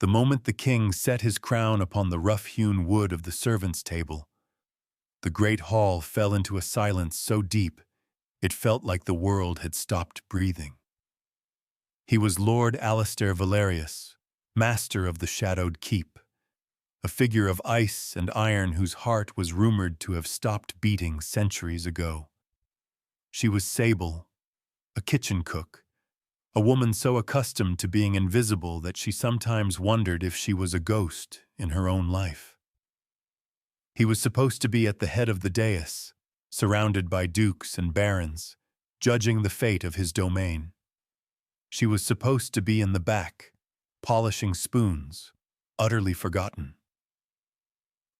The moment the king set his crown upon the rough-hewn wood of the servants' table, the great hall fell into a silence so deep it felt like the world had stopped breathing. He was Lord Alistair Valerius, master of the shadowed keep, a figure of ice and iron whose heart was rumored to have stopped beating centuries ago. She was Sable, a kitchen cook, a woman so accustomed to being invisible that she sometimes wondered if she was a ghost in her own life. He was supposed to be at the head of the dais, surrounded by dukes and barons, judging the fate of his domain. She was supposed to be in the back, polishing spoons, utterly forgotten.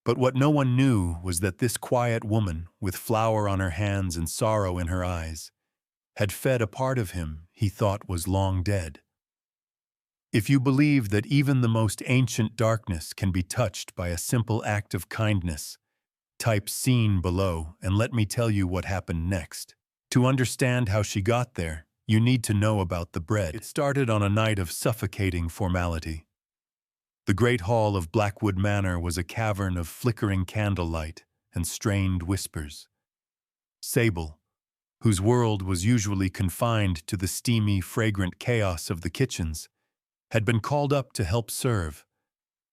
But what no one knew was that this quiet woman, with flour on her hands and sorrow in her eyes, had fed a part of him he thought was long dead. If you believe that even the most ancient darkness can be touched by a simple act of kindness, type "scene" below and let me tell you what happened next. To understand how she got there, you need to know about the bread. It started on a night of suffocating formality. The great hall of Blackwood Manor was a cavern of flickering candlelight and strained whispers. Sable, whose world was usually confined to the steamy, fragrant chaos of the kitchens, had been called up to help serve,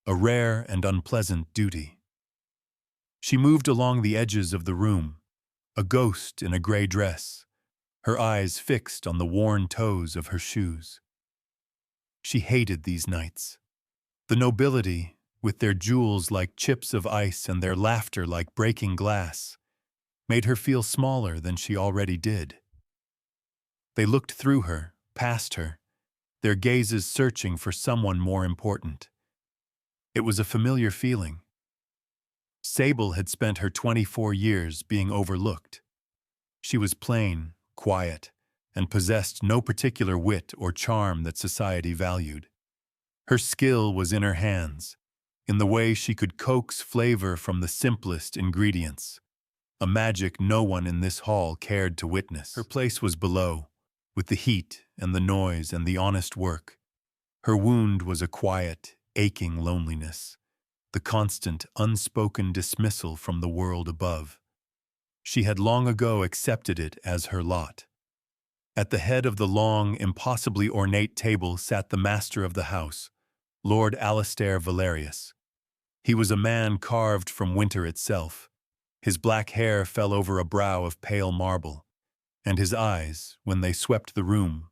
a rare and unpleasant duty. She moved along the edges of the room, a ghost in a gray dress, her eyes fixed on the worn toes of her shoes. She hated these nights. The nobility, with their jewels like chips of ice and their laughter like breaking glass, made her feel smaller than she already did. They looked through her, past her, their gazes searching for someone more important. It was a familiar feeling. Sable had spent her 24 years being overlooked. She was plain, quiet, and possessed no particular wit or charm that society valued. Her skill was in her hands, in the way she could coax flavor from the simplest ingredients, a magic no one in this hall cared to witness. Her place was below, with the heat and the noise and the honest work. Her wound was a quiet, aching loneliness, the constant, unspoken dismissal from the world above. She had long ago accepted it as her lot. At the head of the long, impossibly ornate table sat the master of the house, Lord Alistair Valerius. He was a man carved from winter itself. His black hair fell over a brow of pale marble, and his eyes, when they swept the room,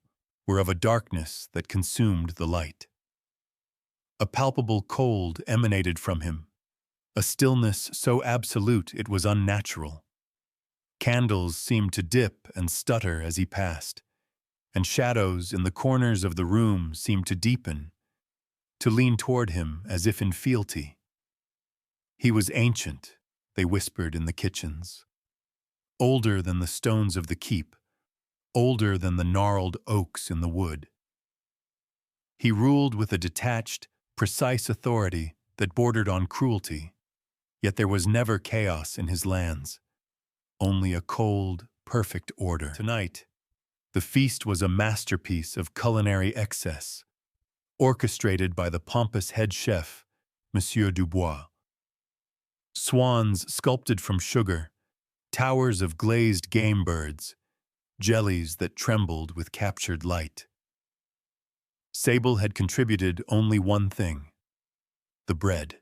were of a darkness that consumed the light. A palpable cold emanated from him, a stillness so absolute it was unnatural. Candles seemed to dip and stutter as he passed, and shadows in the corners of the room seemed to deepen, to lean toward him as if in fealty. He was ancient, they whispered in the kitchens, older than the stones of the keep, older than the gnarled oaks in the wood. He ruled with a detached, precise authority that bordered on cruelty, yet there was never chaos in his lands, only a cold, perfect order. Tonight, the feast was a masterpiece of culinary excess, orchestrated by the pompous head chef, Monsieur Dubois. Swans sculpted from sugar, towers of glazed game birds, jellies that trembled with captured light. Sable had contributed only one thing: the bread.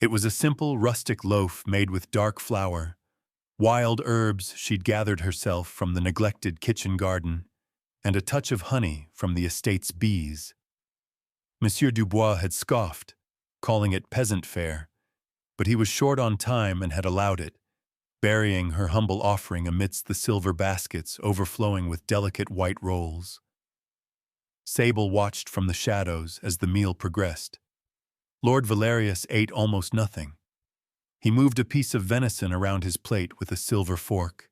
It was a simple rustic loaf made with dark flour, wild herbs she'd gathered herself from the neglected kitchen garden, and a touch of honey from the estate's bees. Monsieur Dubois had scoffed, calling it peasant fare, but he was short on time and had allowed it, burying her humble offering amidst the silver baskets overflowing with delicate white rolls. Sable watched from the shadows as the meal progressed. Lord Valerius ate almost nothing. He moved a piece of venison around his plate with a silver fork,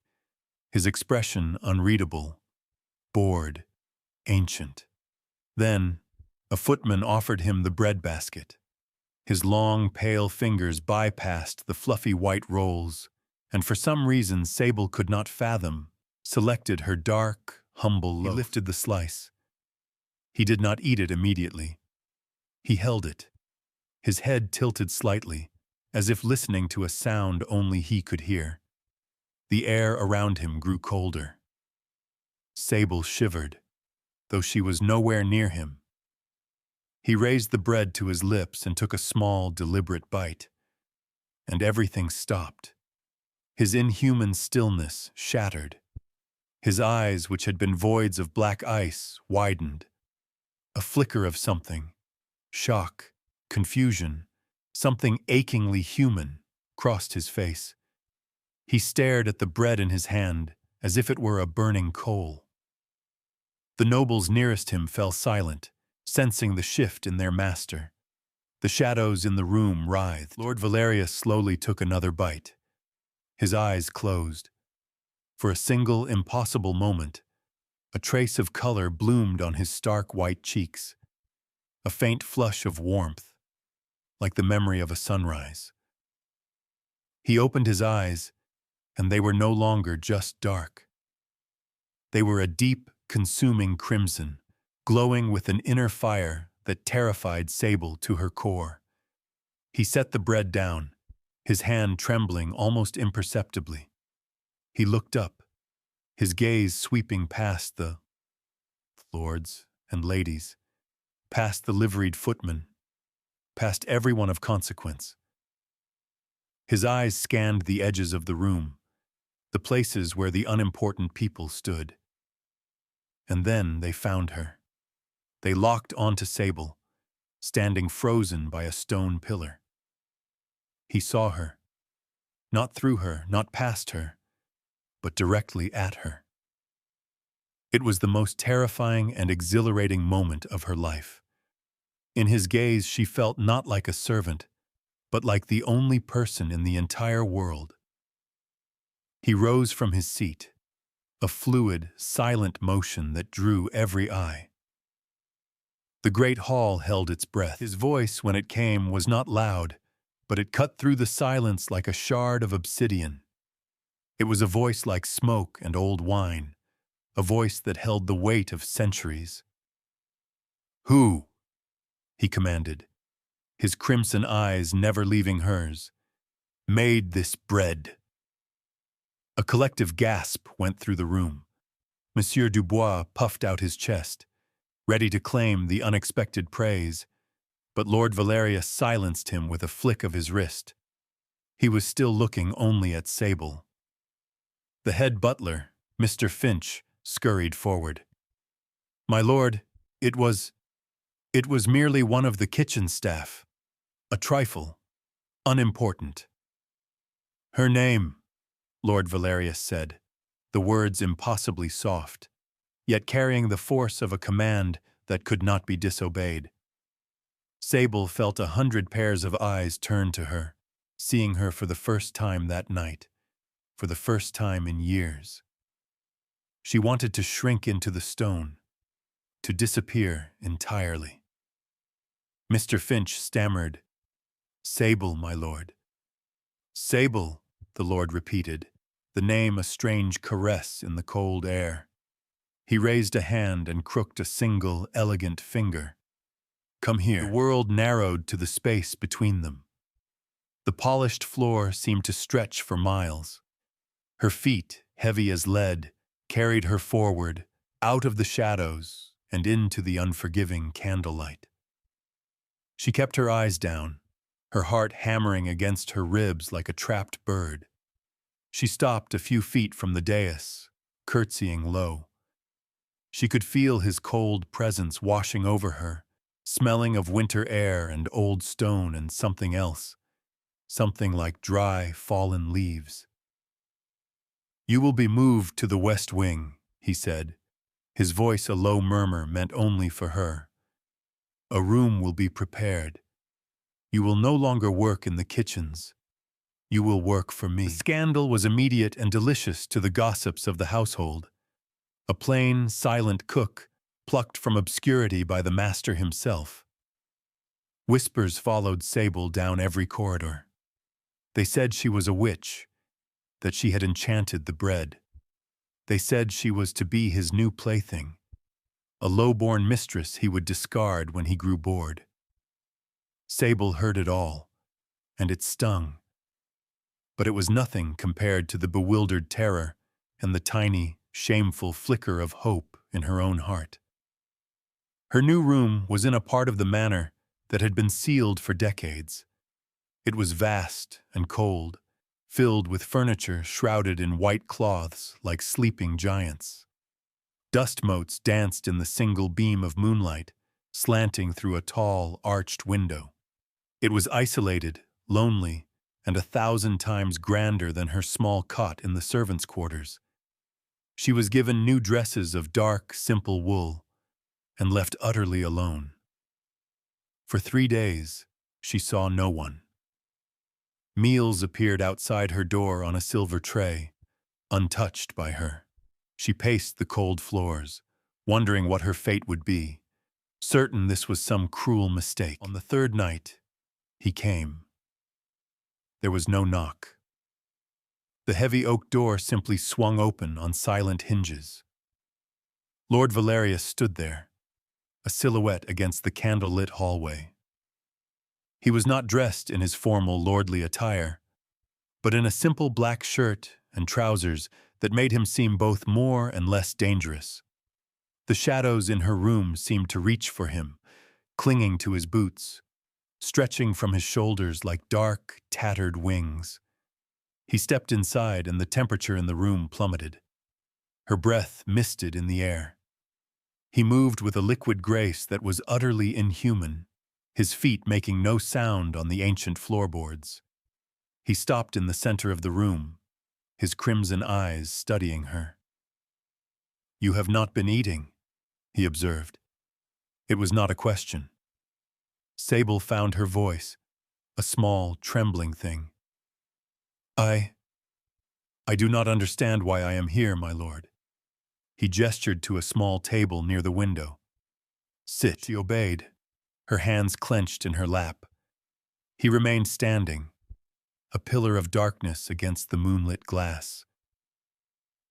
his expression unreadable, bored, ancient. Then, a footman offered him the bread basket. His long, pale fingers bypassed the fluffy white rolls, and for some reason Sable could not fathom, selected her dark, humble loaf. He lifted the slice. He did not eat it immediately. He held it, his head tilted slightly, as if listening to a sound only he could hear. The air around him grew colder. Sable shivered, though she was nowhere near him. He raised the bread to his lips and took a small, deliberate bite. And everything stopped. His inhuman stillness shattered. His eyes, which had been voids of black ice, widened. A flicker of something, shock, confusion, something achingly human, crossed his face. He stared at the bread in his hand as if it were a burning coal. The nobles nearest him fell silent, sensing the shift in their master. The shadows in the room writhed. Lord Valerius slowly took another bite. His eyes closed. For a single, impossible moment, a trace of color bloomed on his stark white cheeks, a faint flush of warmth, like the memory of a sunrise. He opened his eyes, and they were no longer just dark. They were a deep, consuming crimson, glowing with an inner fire that terrified Sable to her core. He set the bread down, his hand trembling almost imperceptibly. He looked up, his gaze sweeping past the lords and ladies, past the liveried footmen, past everyone of consequence. His eyes scanned the edges of the room, the places where the unimportant people stood. And then they found her. They locked onto Sable, standing frozen by a stone pillar. He saw her, not through her, not past her, but directly at her. It was the most terrifying and exhilarating moment of her life. In his gaze, she felt not like a servant, but like the only person in the entire world. He rose from his seat, a fluid, silent motion that drew every eye. The great hall held its breath. His voice, when it came, was not loud, but it cut through the silence like a shard of obsidian. It was a voice like smoke and old wine, a voice that held the weight of centuries. "Who?" he commanded, his crimson eyes never leaving hers. "Made this bread?" A collective gasp went through the room. Monsieur Dubois puffed out his chest, ready to claim the unexpected praise, but Lord Valerius silenced him with a flick of his wrist. He was still looking only at Sable. The head butler, Mr. Finch, scurried forward. "My lord, it was merely one of the kitchen staff. A trifle. Unimportant." "Her name," Lord Valerius said, the words impossibly soft, yet carrying the force of a command that could not be disobeyed. Sable felt 100 pairs of eyes turn to her, seeing her for the first time that night, for the first time in years. She wanted to shrink into the stone, to disappear entirely. Mr. Finch stammered, "Sable, my lord." "Sable," the lord repeated, the name a strange caress in the cold air. He raised a hand and crooked a single, elegant finger. "Come here." The world narrowed to the space between them. The polished floor seemed to stretch for miles. Her feet, heavy as lead, carried her forward, out of the shadows and into the unforgiving candlelight. She kept her eyes down, her heart hammering against her ribs like a trapped bird. She stopped a few feet from the dais, curtsying low. She could feel his cold presence washing over her, smelling of winter air and old stone and something else, something like dry, fallen leaves. "You will be moved to the west wing," he said, his voice a low murmur meant only for her. "A room will be prepared. You will no longer work in the kitchens. You will work for me." The scandal was immediate and delicious to the gossips of the household. A plain, silent cook, plucked from obscurity by the master himself. Whispers followed Sable down every corridor. They said she was a witch, that she had enchanted the bread. They said she was to be his new plaything, a low-born mistress he would discard when he grew bored. Sable heard it all, and it stung. But it was nothing compared to the bewildered terror and the tiny, shameful flicker of hope in her own heart. Her new room was in a part of the manor that had been sealed for decades. It was vast and cold, filled with furniture shrouded in white cloths like sleeping giants. Dust motes danced in the single beam of moonlight, slanting through a tall, arched window. It was isolated, lonely, and 1,000 times grander than her small cot in the servants' quarters. She was given new dresses of dark, simple wool, and left utterly alone. For 3 days, she saw no one. Meals appeared outside her door on a silver tray, untouched by her. She paced the cold floors, wondering what her fate would be, certain this was some cruel mistake. On the third night, he came. There was no knock. The heavy oak door simply swung open on silent hinges. Lord Valerius stood there, a silhouette against the candlelit hallway. He was not dressed in his formal lordly attire, but in a simple black shirt and trousers that made him seem both more and less dangerous. The shadows in her room seemed to reach for him, clinging to his boots, stretching from his shoulders like dark, tattered wings. He stepped inside and the temperature in the room plummeted. Her breath misted in the air. He moved with a liquid grace that was utterly inhuman, his feet making no sound on the ancient floorboards. He stopped in the center of the room, his crimson eyes studying her. "You have not been eating," he observed. It was not a question. Sable found her voice, a small, trembling thing. I do not understand why I am here, my lord." He gestured to a small table near the window. "Sit." She obeyed, her hands clenched in her lap. He remained standing, a pillar of darkness against the moonlit glass.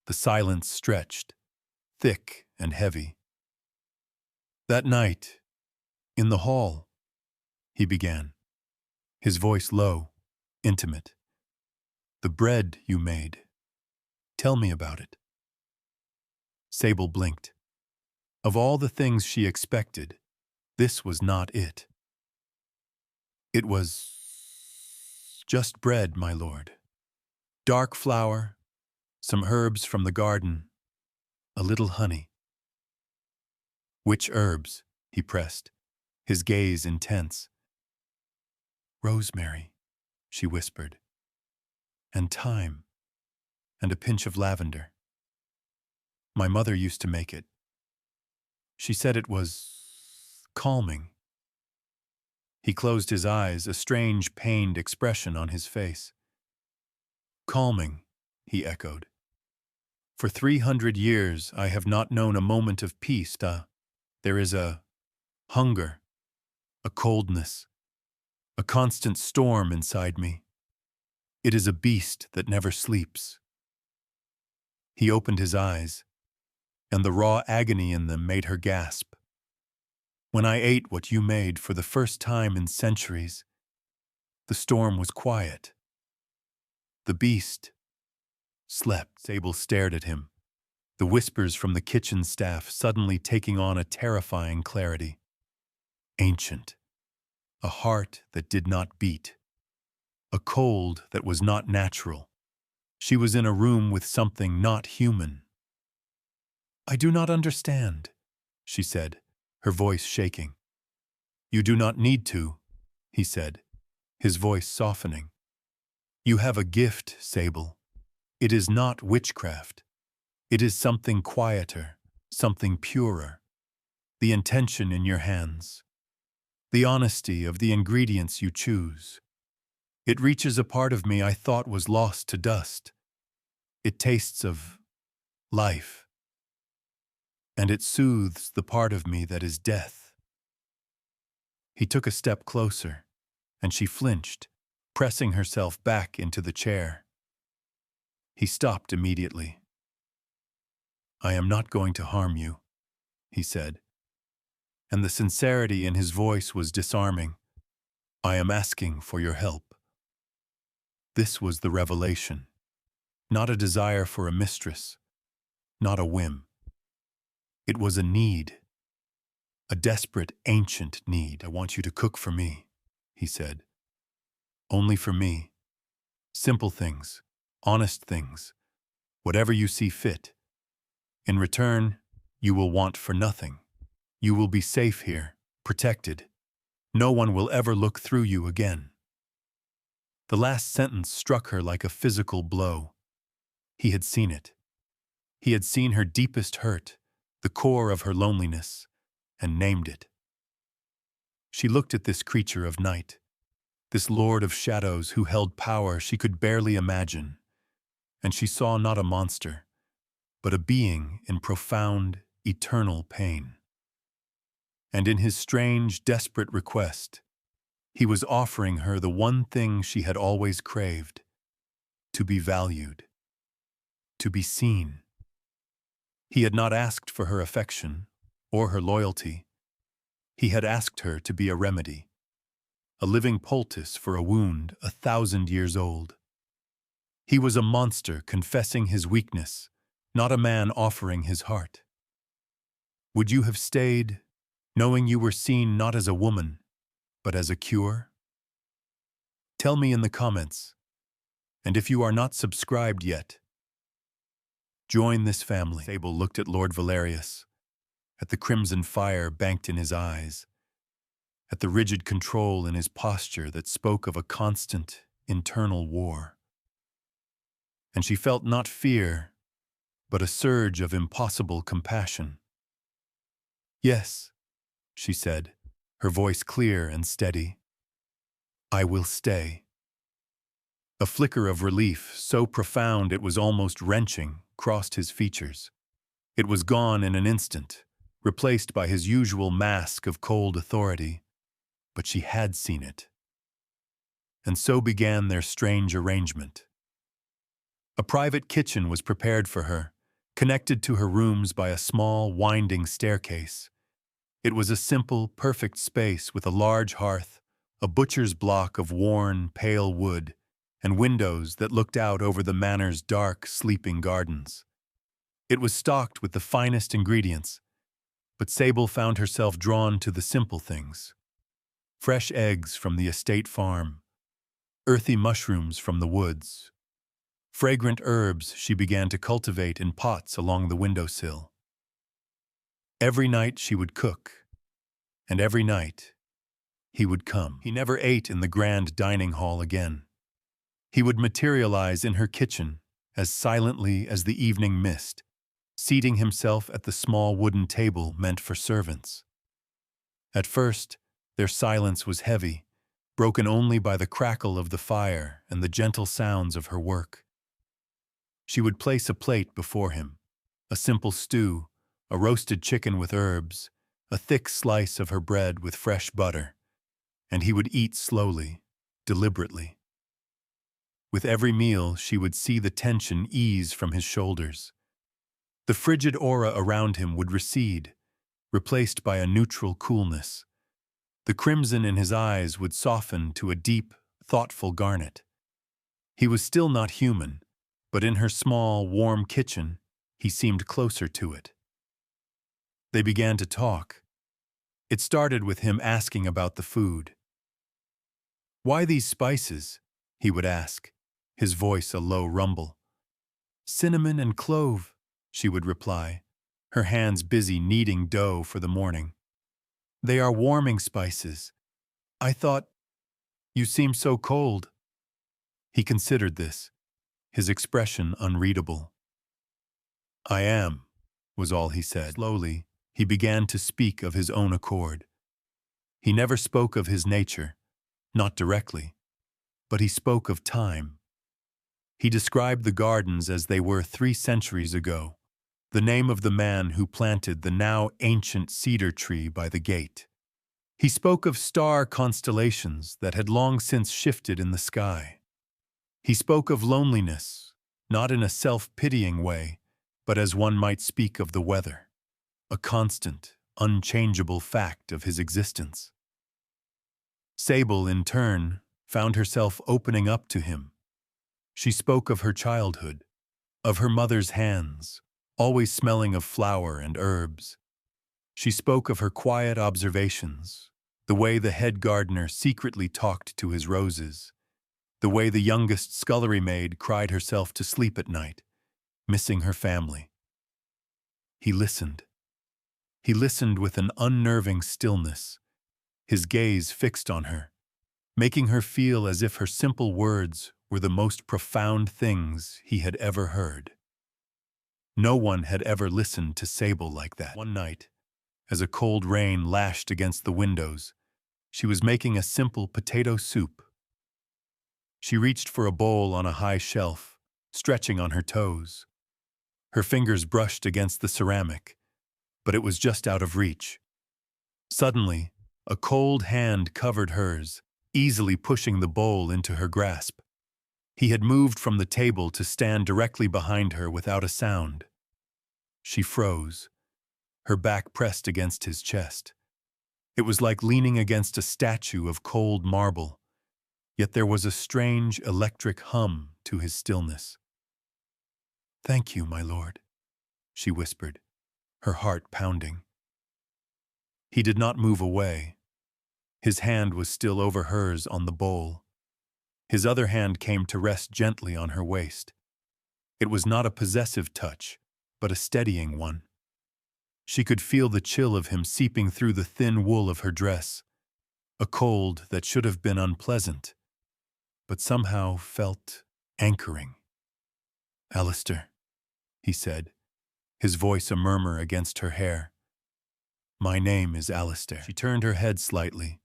The silence stretched, thick and heavy. "That night, in the hall," he began, his voice low, intimate. "The bread you made. Tell me about it." Sable blinked. Of all the things she expected, this was not it. "It was just bread, my lord. Dark flour, some herbs from the garden, a little honey." "Which herbs?" he pressed, his gaze intense. "Rosemary," she whispered, "and thyme, and a pinch of lavender. My mother used to make it. She said it was calming." He closed his eyes, a strange, pained expression on his face. "Calming," he echoed. "For 300 years I have not known a moment of peace. There is a hunger, a coldness, a constant storm inside me. It is a beast that never sleeps." He opened his eyes, and the raw agony in them made her gasp. "When I ate what you made for the first time in centuries, the storm was quiet. The beast slept." Sable stared at him, the whispers from the kitchen staff suddenly taking on a terrifying clarity. Ancient, a heart that did not beat, a cold that was not natural. She was in a room with something not human. "I do not understand," she said, her voice shaking. "You do not need to," he said, his voice softening. "You have a gift, Sable. It is not witchcraft. It is something quieter, something purer. The intention in your hands. The honesty of the ingredients you choose. It reaches a part of me I thought was lost to dust. It tastes of life. And it soothes the part of me that is death." He took a step closer, and she flinched, pressing herself back into the chair. He stopped immediately. "I am not going to harm you," he said, and the sincerity in his voice was disarming. I am asking for your help." This was the revelation. Not a desire for a mistress, not a whim. It was a need, a desperate, ancient need. "I want you to cook for me," he said. "Only for me. Simple things, honest things, whatever you see fit. In return, you will want for nothing. You will be safe here, protected. No one will ever look through you again." The last sentence struck her like a physical blow. He had seen it. He had seen her deepest hurt, the core of her loneliness, and named it. She looked at this creature of night, this lord of shadows who held power she could barely imagine, and she saw not a monster, but a being in profound, eternal pain. And in his strange, desperate request, he was offering her the one thing she had always craved: to be valued, to be seen. He had not asked for her affection or her loyalty. He had asked her to be a remedy, a living poultice for a wound 1,000 years old. He was a monster confessing his weakness, not a man offering his heart. Would you have stayed, knowing you were seen not as a woman, but as a cure? Tell me in the comments, and if you are not subscribed yet, join this family. Sable looked at Lord Valerius, at the crimson fire banked in his eyes, at the rigid control in his posture that spoke of a constant, internal war. And she felt not fear, but a surge of impossible compassion. "Yes," she said, her voice clear and steady. "I will stay." A flicker of relief, so profound it was almost wrenching, crossed his features. It was gone in an instant, replaced by his usual mask of cold authority, but she had seen it. And so began their strange arrangement. A private kitchen was prepared for her, connected to her rooms by a small, winding staircase. It was a simple, perfect space with a large hearth, a butcher's block of worn, pale wood, and windows that looked out over the manor's dark, sleeping gardens. It was stocked with the finest ingredients, but Sable found herself drawn to the simple things. Fresh eggs from the estate farm, earthy mushrooms from the woods, fragrant herbs she began to cultivate in pots along the windowsill. Every night she would cook, and every night he would come. He never ate in the grand dining hall again. He would materialize in her kitchen as silently as the evening mist, seating himself at the small wooden table meant for servants. At first, their silence was heavy, broken only by the crackle of the fire and the gentle sounds of her work. She would place a plate before him, a simple stew, a roasted chicken with herbs, a thick slice of her bread with fresh butter, and he would eat slowly, deliberately. With every meal, she would see the tension ease from his shoulders. The frigid aura around him would recede, replaced by a neutral coolness. The crimson in his eyes would soften to a deep, thoughtful garnet. He was still not human, but in her small, warm kitchen, he seemed closer to it. They began to talk. It started with him asking about the food. "Why these spices?" he would ask, his voice a low rumble. "Cinnamon and clove," she would reply, her hands busy kneading dough for the morning. "They are warming spices. I thought, you seem so cold." He considered this, his expression unreadable. "I am," was all he said. Slowly, he began to speak of his own accord. He never spoke of his nature, not directly, but he spoke of time. He described the gardens as they were 3 centuries ago, the name of the man who planted the now ancient cedar tree by the gate. He spoke of star constellations that had long since shifted in the sky. He spoke of loneliness, not in a self-pitying way, but as one might speak of the weather, a constant, unchangeable fact of his existence. Sable, in turn, found herself opening up to him. She spoke of her childhood, of her mother's hands, always smelling of flower and herbs. She spoke of her quiet observations, the way the head gardener secretly talked to his roses, the way the youngest scullery maid cried herself to sleep at night, missing her family. He listened. He listened with an unnerving stillness, his gaze fixed on her, making her feel as if her simple words were the most profound things he had ever heard. No one had ever listened to Sable like that. One night, as a cold rain lashed against the windows, she was making a simple potato soup. She reached for a bowl on a high shelf, stretching on her toes. Her fingers brushed against the ceramic, but it was just out of reach. Suddenly, a cold hand covered hers, easily pushing the bowl into her grasp. He had moved from the table to stand directly behind her without a sound. She froze, her back pressed against his chest. It was like leaning against a statue of cold marble, yet there was a strange electric hum to his stillness. "Thank you, my lord," she whispered, her heart pounding. He did not move away. His hand was still over hers on the bowl. His other hand came to rest gently on her waist. It was not a possessive touch, but a steadying one. She could feel the chill of him seeping through the thin wool of her dress, a cold that should have been unpleasant, but somehow felt anchoring. "Alistair," he said, his voice a murmur against her hair. "My name is Alistair." She turned her head slightly,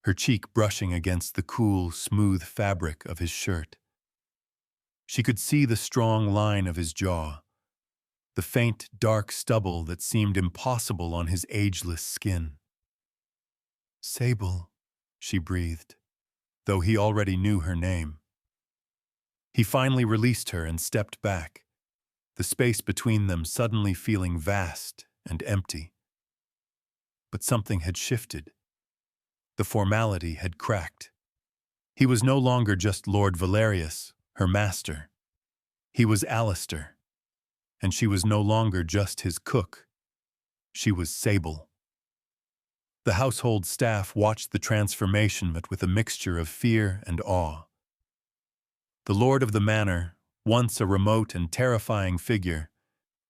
her cheek brushing against the cool, smooth fabric of his shirt. She could see the strong line of his jaw, the faint, dark stubble that seemed impossible on his ageless skin. "Sable," she breathed, though he already knew her name. He finally released her and stepped back, the space between them suddenly feeling vast and empty. But something had shifted. The formality had cracked. He was no longer just Lord Valerius, her master. He was Alistair, and she was no longer just his cook. She was Sable. The household staff watched the transformation with a mixture of fear and awe. The lord of the manor, once a remote and terrifying figure,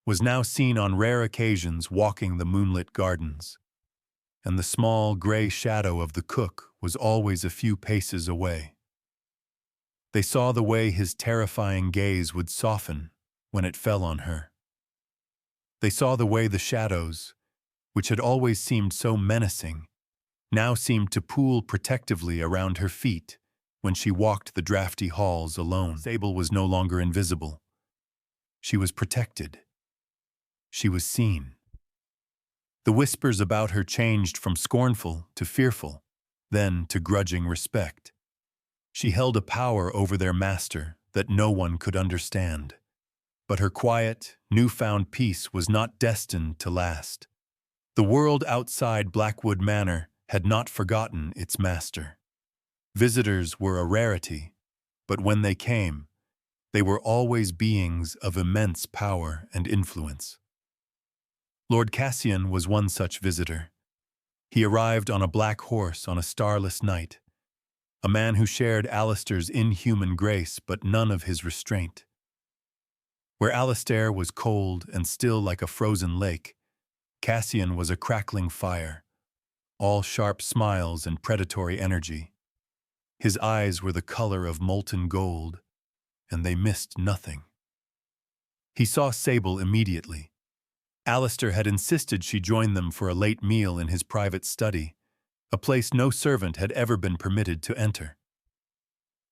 was now seen on rare occasions walking the moonlit gardens, and the small gray shadow of the cook was always a few paces away. They saw the way his terrifying gaze would soften when it fell on her. They saw the way the shadows, which had always seemed so menacing, now seemed to pool protectively around her feet when she walked the drafty halls alone. Sable was no longer invisible. She was protected. She was seen. The whispers about her changed from scornful to fearful, then to grudging respect. She held a power over their master that no one could understand. But her quiet, newfound peace was not destined to last. The world outside Blackwood Manor had not forgotten its master. Visitors were a rarity, but when they came, they were always beings of immense power and influence. Lord Cassian was one such visitor. He arrived on a black horse on a starless night, a man who shared Alistair's inhuman grace but none of his restraint. Where Alistair was cold and still like a frozen lake, Cassian was a crackling fire, all sharp smiles and predatory energy. His eyes were the color of molten gold, and they missed nothing. He saw Sable immediately. Alistair had insisted she join them for a late meal in his private study, a place no servant had ever been permitted to enter.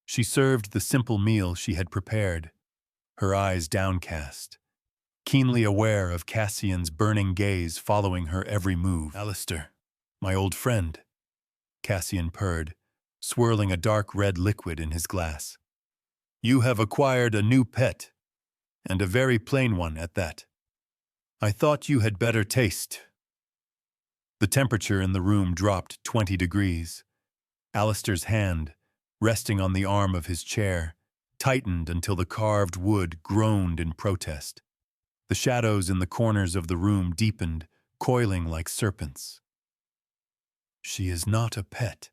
She served the simple meal she had prepared, her eyes downcast, keenly aware of Cassian's burning gaze following her every move. "Alistair, my old friend," Cassian purred, swirling a dark red liquid in his glass. "You have acquired a new pet, and a very plain one at that. I thought you had better taste." The temperature in the room dropped 20 degrees. Alistair's hand, resting on the arm of his chair, tightened until the carved wood groaned in protest. The shadows in the corners of the room deepened, coiling like serpents. "She is not a pet."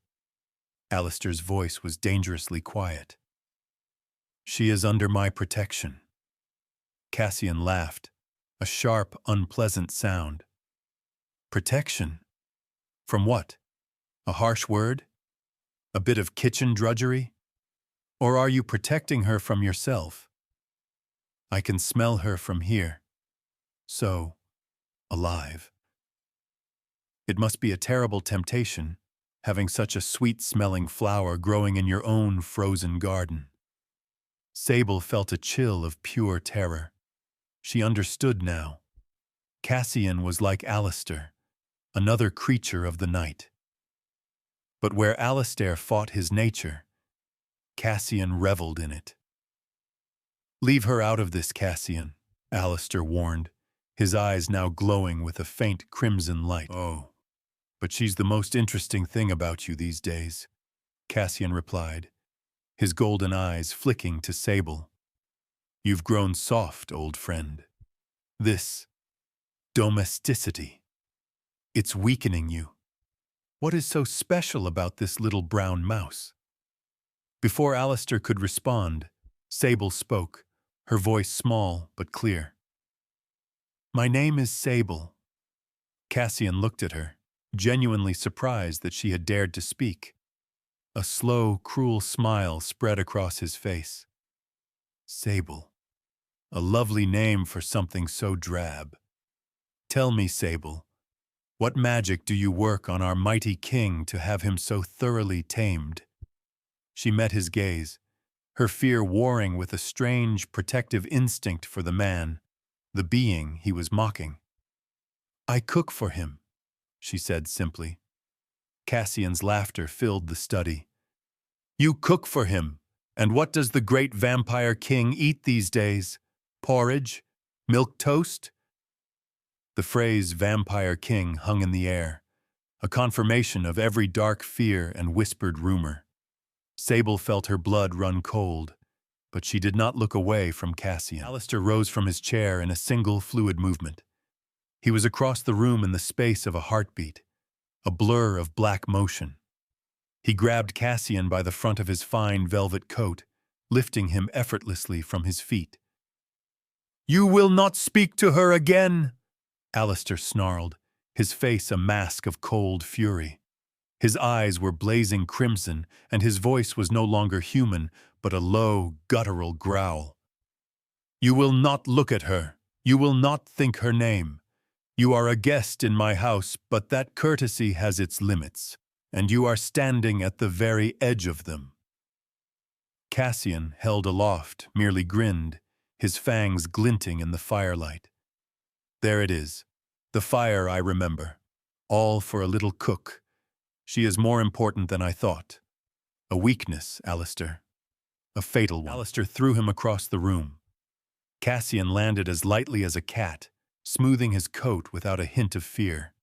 Alistair's voice was dangerously quiet. "She is under my protection." Cassian laughed, a sharp, unpleasant sound. "Protection? From what? A harsh word? A bit of kitchen drudgery? Or are you protecting her from yourself? I can smell her from here. So, alive. It must be a terrible temptation, having such a sweet-smelling flower growing in your own frozen garden." Sable felt a chill of pure terror. She understood now. Cassian was like Alistair, another creature of the night. But where Alistair fought his nature, Cassian reveled in it. "Leave her out of this, Cassian," Alistair warned, his eyes now glowing with a faint crimson light. "Oh, but she's the most interesting thing about you these days," Cassian replied, his golden eyes flicking to Sable. "You've grown soft, old friend. This domesticity, it's weakening you. What is so special about this little brown mouse?" Before Alistair could respond, Sable spoke, her voice small but clear. "My name is Sable." Cassian looked at her, genuinely surprised that she had dared to speak. A slow, cruel smile spread across his face. "Sable. A lovely name for something so drab. Tell me, Sable, what magic do you work on our mighty king to have him so thoroughly tamed?" She met his gaze, her fear warring with a strange, protective instinct for the man, the being he was mocking. "I cook for him," she said simply. Cassian's laughter filled the study. "You cook for him? And what does the great vampire king eat these days? Porridge? Milk toast?" The phrase vampire king hung in the air, a confirmation of every dark fear and whispered rumor. Sable felt her blood run cold, but she did not look away from Cassian. Alistair rose from his chair in a single fluid movement. He was across the room in the space of a heartbeat, a blur of black motion. He grabbed Cassian by the front of his fine velvet coat, lifting him effortlessly from his feet. "You will not speak to her again!" Alistair snarled, his face a mask of cold fury. His eyes were blazing crimson, and his voice was no longer human, but a low, guttural growl. "You will not look at her. You will not think her name. You are a guest in my house, but that courtesy has its limits, and you are standing at the very edge of them." Cassian, held aloft, merely grinned, his fangs glinting in the firelight. "There it is, the fire I remember. All for a little cook. She is more important than I thought. A weakness, Alistair. A fatal one." Alistair threw him across the room. Cassian landed as lightly as a cat, smoothing his coat without a hint of fear.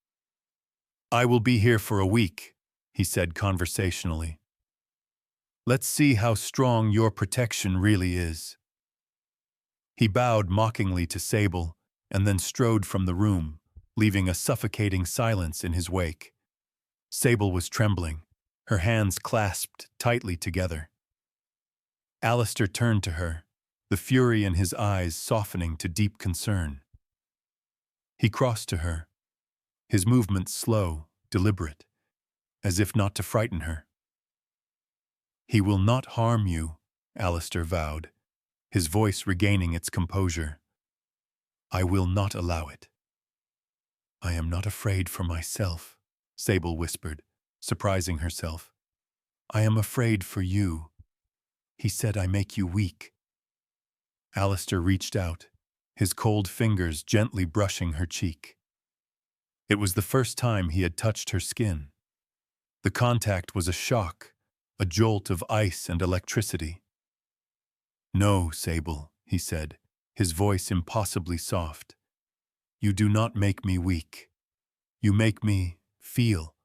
"I will be here for a week," he said conversationally. "Let's see how strong your protection really is." He bowed mockingly to Sable and then strode from the room, leaving a suffocating silence in his wake. Sable was trembling, her hands clasped tightly together. Alistair turned to her, the fury in his eyes softening to deep concern. He crossed to her, his movements slow, deliberate, as if not to frighten her. "He will not harm you," Alistair vowed, his voice regaining its composure. "I will not allow it." "I am not afraid for myself," Sable whispered, surprising herself. "I am afraid for you. He said I make you weak." Alistair reached out, his cold fingers gently brushing her cheek. It was the first time he had touched her skin. The contact was a shock, a jolt of ice and electricity. "No, Sable," he said, his voice impossibly soft. "You do not make me weak. You make me feel."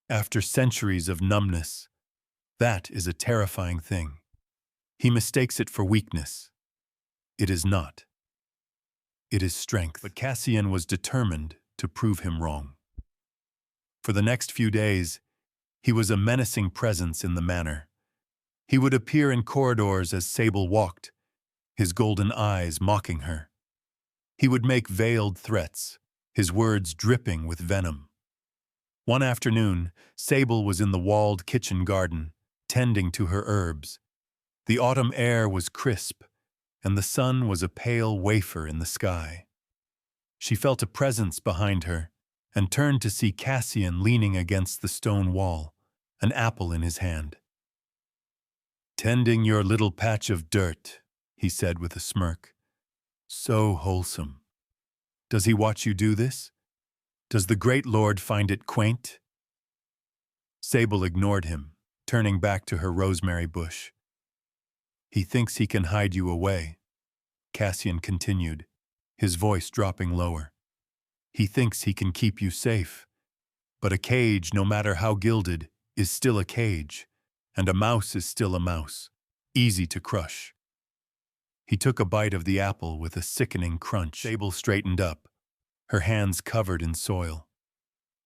After centuries of numbness, that is a terrifying thing. He mistakes it for weakness. It is not. It is strength. But Cassian was determined to prove him wrong. For the next few days, he was a menacing presence in the manor. He would appear in corridors as Sable walked, his golden eyes mocking her. He would make veiled threats, his words dripping with venom. One afternoon, Sable was in the walled kitchen garden, tending to her herbs. The autumn air was crisp, and the sun was a pale wafer in the sky. She felt a presence behind her, and turned to see Cassian leaning against the stone wall, an apple in his hand. "Tending your little patch of dirt," he said with a smirk. "So wholesome. Does he watch you do this? Does the great lord find it quaint?" Sable ignored him, turning back to her rosemary bush. "He thinks he can hide you away," Cassian continued, his voice dropping lower. "He thinks he can keep you safe. But a cage, no matter how gilded, is still a cage, and a mouse is still a mouse, easy to crush." He took a bite of the apple with a sickening crunch. Sable straightened up, her hands covered in soil.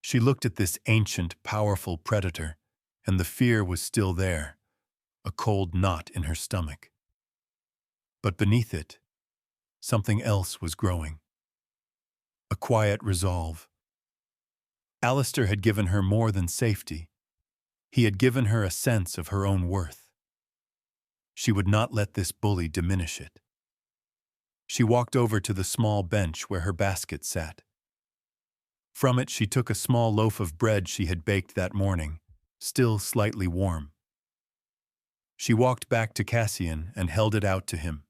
She looked at this ancient, powerful predator, and the fear was still there, a cold knot in her stomach. But beneath it, something else was growing. A quiet resolve. Alistair had given her more than safety. He had given her a sense of her own worth. She would not let this bully diminish it. She walked over to the small bench where her basket sat. From it she took a small loaf of bread she had baked that morning, still slightly warm. She walked back to Cassian and held it out to him.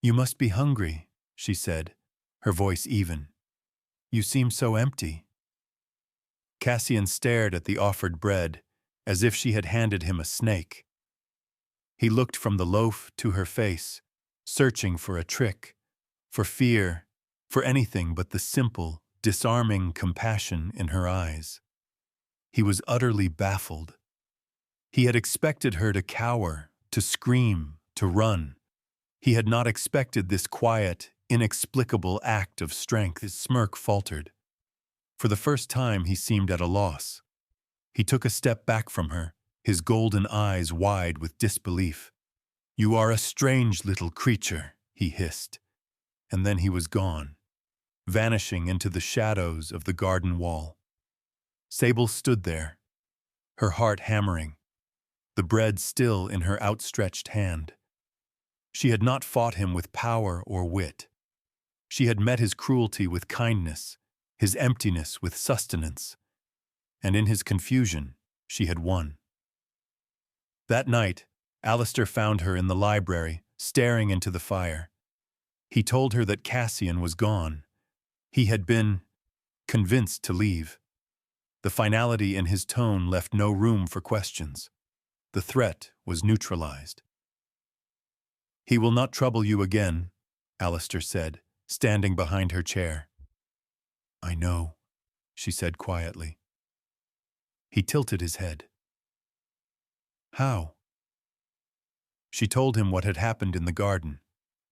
"You must be hungry," she said, her voice even. "You seem so empty." Cassian stared at the offered bread, as if she had handed him a snake. He looked from the loaf to her face, searching for a trick, for fear, for anything but the simple, disarming compassion in her eyes. He was utterly baffled. He had expected her to cower, to scream, to run. He had not expected this quiet, inexplicable act of strength. His smirk faltered. For the first time he seemed at a loss. He took a step back from her, his golden eyes wide with disbelief. "You are a strange little creature," he hissed. And then he was gone, vanishing into the shadows of the garden wall. Sable stood there, her heart hammering, the bread still in her outstretched hand. She had not fought him with power or wit. She had met his cruelty with kindness, his emptiness with sustenance, and in his confusion, she had won. That night, Alistair found her in the library, staring into the fire. He told her that Cassian was gone. He had been convinced to leave. The finality in his tone left no room for questions. The threat was neutralized. "He will not trouble you again," Alistair said, standing behind her chair. "I know," she said quietly. He tilted his head. "How?" She told him what had happened in the garden,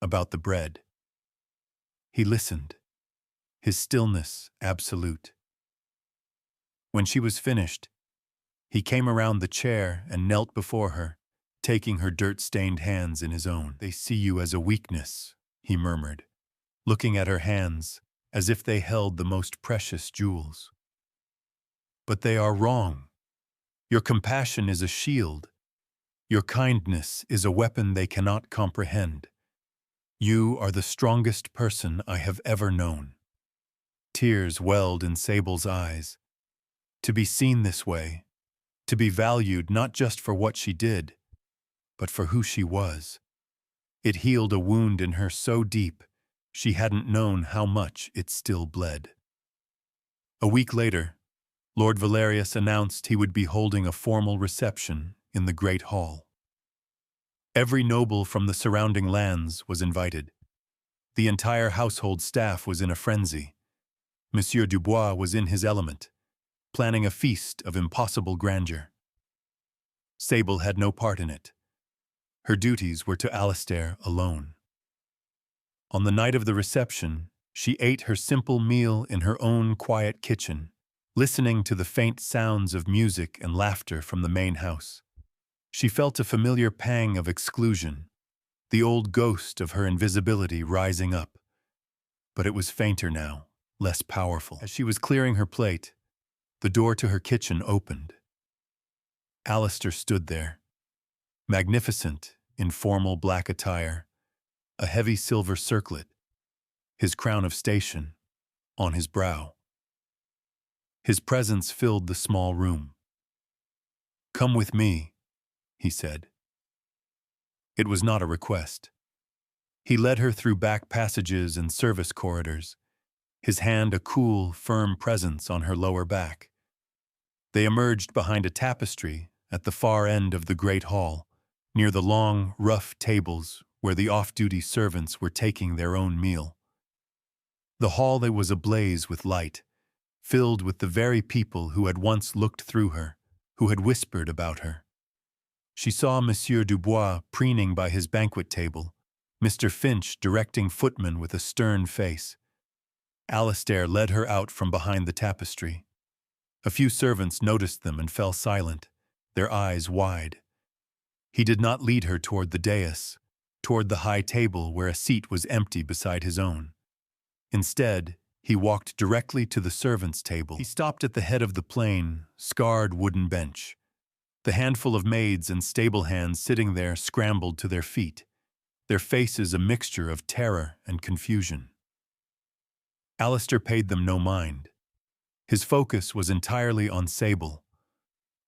about the bread. He listened, his stillness absolute. When she was finished, he came around the chair and knelt before her, taking her dirt-stained hands in his own. "They see you as a weakness," he murmured, looking at her hands as if they held the most precious jewels. "But they are wrong. Your compassion is a shield. Your kindness is a weapon they cannot comprehend. You are the strongest person I have ever known." Tears welled in Sable's eyes. To be seen this way, to be valued not just for what she did, but for who she was. It healed a wound in her so deep, she hadn't known how much it still bled. A week later, Lord Valerius announced he would be holding a formal reception in the Great Hall. Every noble from the surrounding lands was invited. The entire household staff was in a frenzy. Monsieur Dubois was in his element. planning a feast of impossible grandeur. Sable had no part in it. Her duties were to Alistair alone. On the night of the reception, she ate her simple meal in her own quiet kitchen, listening to the faint sounds of music and laughter from the main house. She felt a familiar pang of exclusion, the old ghost of her invisibility rising up. But it was fainter now, less powerful. As she was clearing her plate, the door to her kitchen opened. Alistair stood there, magnificent in formal black attire, a heavy silver circlet, his crown of station, on his brow. His presence filled the small room. "Come with me," he said. It was not a request. He led her through back passages and service corridors, his hand a cool, firm presence on her lower back. They emerged behind a tapestry at the far end of the great hall, near the long, rough tables where the off-duty servants were taking their own meal. The hall was ablaze with light, filled with the very people who had once looked through her, who had whispered about her. She saw Monsieur Dubois preening by his banquet table, Mr. Finch directing footmen with a stern face. Alistair led her out from behind the tapestry. A few servants noticed them and fell silent, their eyes wide. He did not lead her toward the dais, toward the high table where a seat was empty beside his own. Instead, he walked directly to the servants' table. He stopped at the head of the plain, scarred wooden bench. The handful of maids and stable hands sitting there scrambled to their feet, their faces a mixture of terror and confusion. Alistair paid them no mind. His focus was entirely on Sable.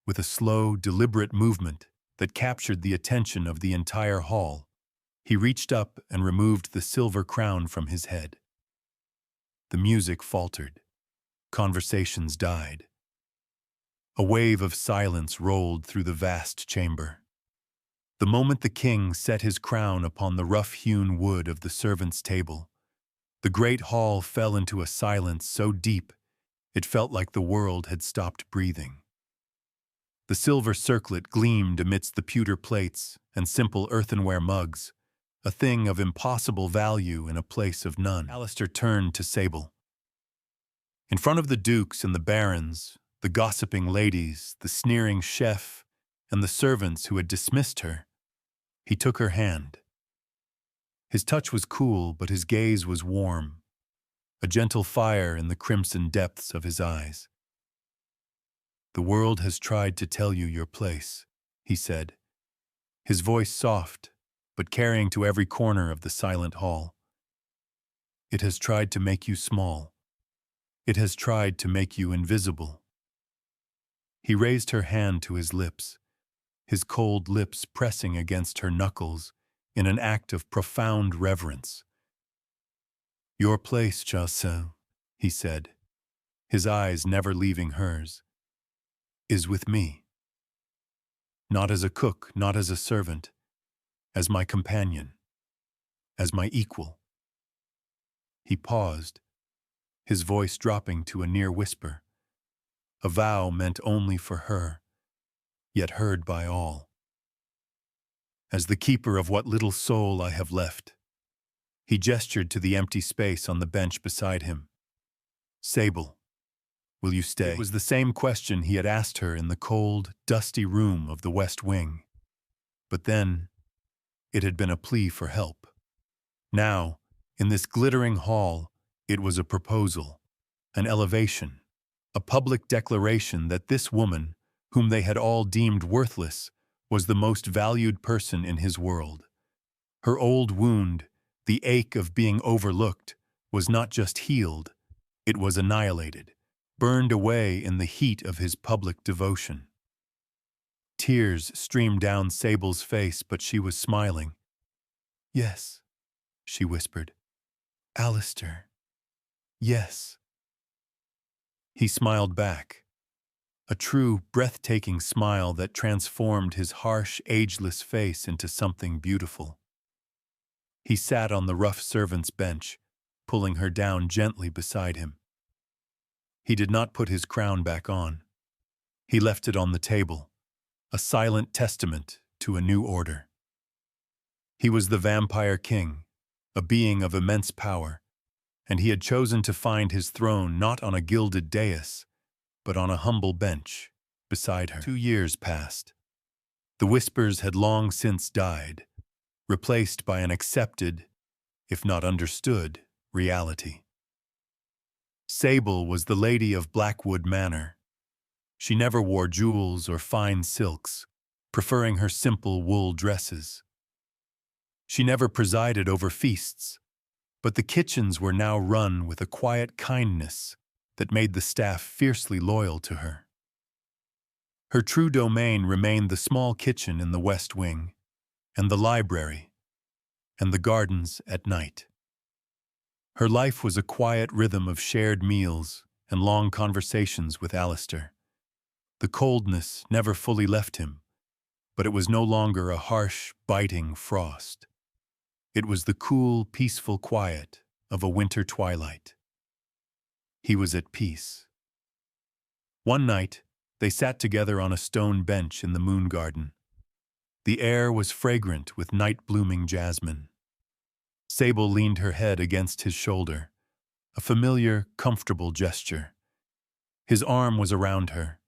With a slow, deliberate movement that captured the attention of the entire hall, he reached up and removed the silver crown from his head. The music faltered. Conversations died. A wave of silence rolled through the vast chamber. The moment the king set his crown upon the rough-hewn wood of the servants' table, the great hall fell into a silence so deep it felt like the world had stopped breathing. The silver circlet gleamed amidst the pewter plates and simple earthenware mugs, a thing of impossible value in a place of none. Alistair turned to Sable. In front of the dukes and the barons, the gossiping ladies, the sneering chef, and the servants who had dismissed her, he took her hand. His touch was cool, but his gaze was warm, a gentle fire in the crimson depths of his eyes. "The world has tried to tell you your place," he said, his voice soft, but carrying to every corner of the silent hall. "It has tried to make you small. It has tried to make you invisible." He raised her hand to his lips, his cold lips pressing against her knuckles in an act of profound reverence. "Your place, Chassin," he said, his eyes never leaving hers, "is with me. Not as a cook, not as a servant, as my companion, as my equal." He paused, his voice dropping to a near whisper, a vow meant only for her, yet heard by all. "As the keeper of what little soul I have left." He gestured to the empty space on the bench beside him. "Sable, will you stay?" It was the same question he had asked her in the cold, dusty room of the West Wing. But then, it had been a plea for help. Now, in this glittering hall, it was a proposal, an elevation, a public declaration that this woman, whom they had all deemed worthless, was the most valued person in his world. Her old wound, the ache of being overlooked, was not just healed, it was annihilated, burned away in the heat of his public devotion. Tears streamed down Sable's face, but she was smiling. "Yes," she whispered. "Alistair, yes." He smiled back, a true, breathtaking smile that transformed his harsh, ageless face into something beautiful. He sat on the rough servant's bench, pulling her down gently beside him. He did not put his crown back on. He left it on the table, a silent testament to a new order. He was the vampire king, a being of immense power, and he had chosen to find his throne not on a gilded dais, but on a humble bench beside her. 2 years passed. The whispers had long since died, replaced by an accepted, if not understood, reality. Sable was the lady of Blackwood Manor. She never wore jewels or fine silks, preferring her simple wool dresses. She never presided over feasts, but the kitchens were now run with a quiet kindness that made the staff fiercely loyal to her. Her true domain remained the small kitchen in the west wing, and the library, and the gardens at night. Her life was a quiet rhythm of shared meals and long conversations with Alistair. The coldness never fully left him, but it was no longer a harsh, biting frost. It was the cool, peaceful quiet of a winter twilight. He was at peace. One night, they sat together on a stone bench in the moon garden. The air was fragrant with night-blooming jasmine. Sable leaned her head against his shoulder, a familiar, comfortable gesture. His arm was around her,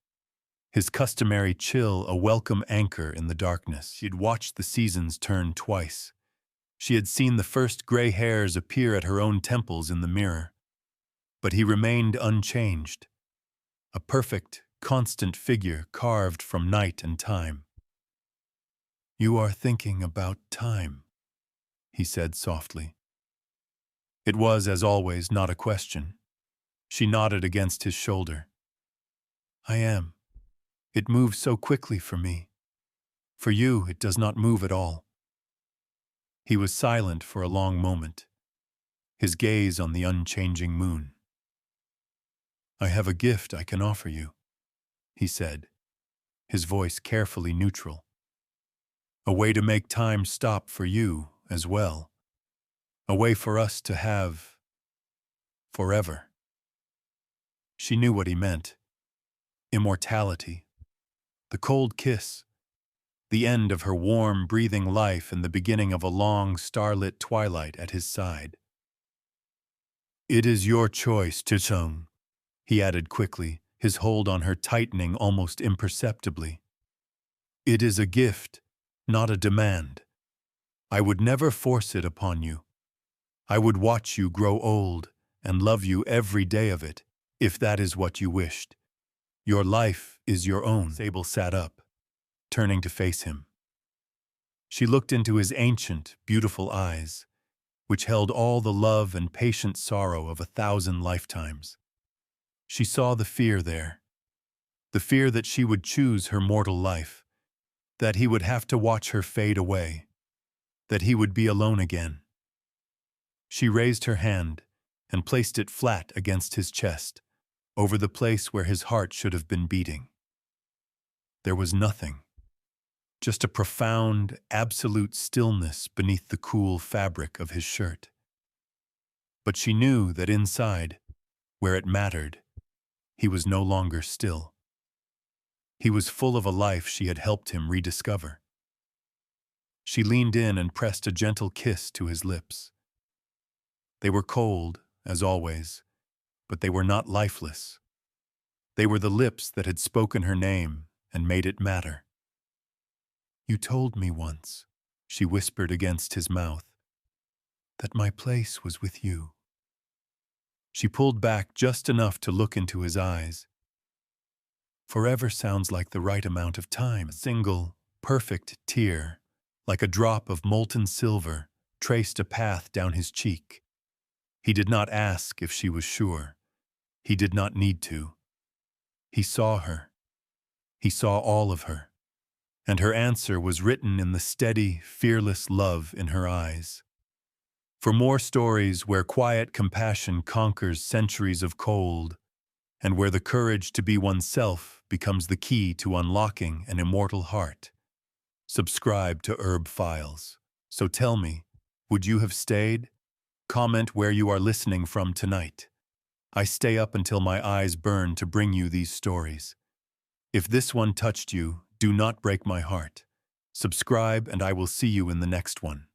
his customary chill a welcome anchor in the darkness. She had watched the seasons turn twice. She had seen the first gray hairs appear at her own temples in the mirror. But he remained unchanged, a perfect, constant figure carved from night and time. "You are thinking about time," he said softly. It was, as always, not a question. She nodded against his shoulder. "I am. It moves so quickly for me. For you, it does not move at all." He was silent for a long moment, his gaze on the unchanging moon. "I have a gift I can offer you," he said, his voice carefully neutral. "A way to make time stop for you as well. A way for us to have forever." She knew what he meant. Immortality. The cold kiss. The end of her warm, breathing life and the beginning of a long, starlit twilight at his side. "It is your choice, Tichung," he added quickly, his hold on her tightening almost imperceptibly. "It is a gift, not a demand. I would never force it upon you. I would watch you grow old and love you every day of it, if that is what you wished. Your life is your own." Sable sat up, turning to face him. She looked into his ancient, beautiful eyes, which held all the love and patient sorrow of 1,000 lifetimes. She saw the fear there, the fear that she would choose her mortal life, that he would have to watch her fade away, that he would be alone again. She raised her hand and placed it flat against his chest, over the place where his heart should have been beating. There was nothing, just a profound, absolute stillness beneath the cool fabric of his shirt. But she knew that inside, where it mattered, he was no longer still. He was full of a life she had helped him rediscover. She leaned in and pressed a gentle kiss to his lips. They were cold, as always, but they were not lifeless. They were the lips that had spoken her name and made it matter. "You told me once," she whispered against his mouth, "that my place was with you." She pulled back just enough to look into his eyes. Forever sounds like the right amount of time. A single, perfect tear, like a drop of molten silver, traced a path down his cheek. He did not ask if she was sure. He did not need to. He saw her. He saw all of her. And her answer was written in the steady, fearless love in her eyes. For more stories where quiet compassion conquers centuries of cold, and where the courage to be oneself becomes the key to unlocking an immortal heart, subscribe to Herb Files. So tell me, would you have stayed? Comment where you are listening from tonight. I stay up until my eyes burn to bring you these stories. If this one touched you, do not break my heart. Subscribe and I will see you in the next one.